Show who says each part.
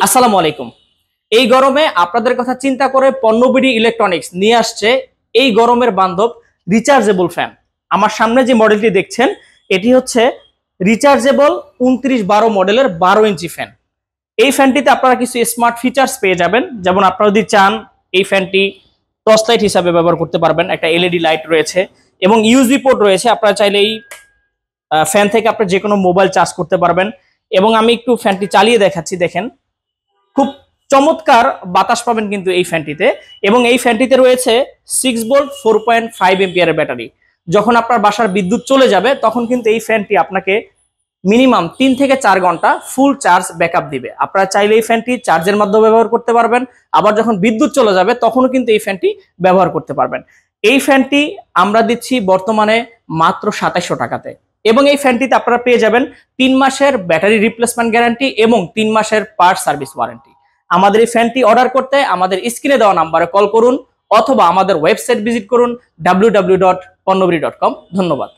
Speaker 1: আসসালামু আলাইকুম। এই গরমে আপনাদের কথা চিন্তা করে পণ্যবিডি ইলেকট্রনিক্স নিয়ে আসছে এই গরমের বান্ধব রিচার্জেবল ফ্যান। আমার সামনে যে মডেলটি দেখছেন এটি হচ্ছে রিচার্জেবল 2912 মডেলের 12 ইঞ্চি ফ্যান। এই ফ্যানটিতে আপনারা কিছু স্মার্ট ফিচার্স পেয়ে যাবেন, যেমন আপনারা যদি চান এই ফ্যানটি টর্চ লাইট হিসাবে ব্যবহার করতে পারবেন। একটা এলইডি লাইট রয়েছে এবং ইউএসবি পোর্ট রয়েছে। আপনারা চাইলে এই ফ্যান থেকে আপনি যে কোনো মোবাইল চার্জ করতে পারবেন। এবং আমি একটু ফ্যানটি চালিয়ে দেখাচ্ছি, দেখেন খুব চমৎকার বাতাস পাবেন কিন্তু এই ফ্যানটিতে। এবং এই ফ্যানটিতে রয়েছে 6 ভোল্ট 4.5 এম্পিয়ারের ব্যাটারি। যখন আপনার বাসার বিদ্যুৎ চলে যাবে তখন কিন্তু এই ফ্যানটি আপনাকে মিনিমাম 3 থেকে 4 ঘন্টা ফুল চার্জ ব্যাকআপ দিবে। আপনারা চাইলে এই ফ্যানটি চার্জের মাধ্যমে ব্যবহার করতে পারবেন, আবার যখন বিদ্যুৎ চলে যাবে তখনও কিন্তু এই ফ্যানটি ব্যবহার করতে পারবেন। এই ফ্যানটি আমরা দিচ্ছি বর্তমানে মাত্র 2700 টাকাতে। এবং এই ফ্যানটিতে আপনারা পেয়ে যাবেন 3 মাসের ব্যাটারি রিপ্লেসমেন্ট গ্যারান্টি এবং 3 মাসের পার্টস সার্ভিস ওয়ারেন্টি। আমাদের এই ফ্যানটি অর্ডার করতে আমাদের স্ক্রিনে দেওয়া নাম্বারে কল করুন অথবা আমাদের ওয়েবসাইট ভিজিট করুন www.ponnobidi.com। ধন্যবাদ।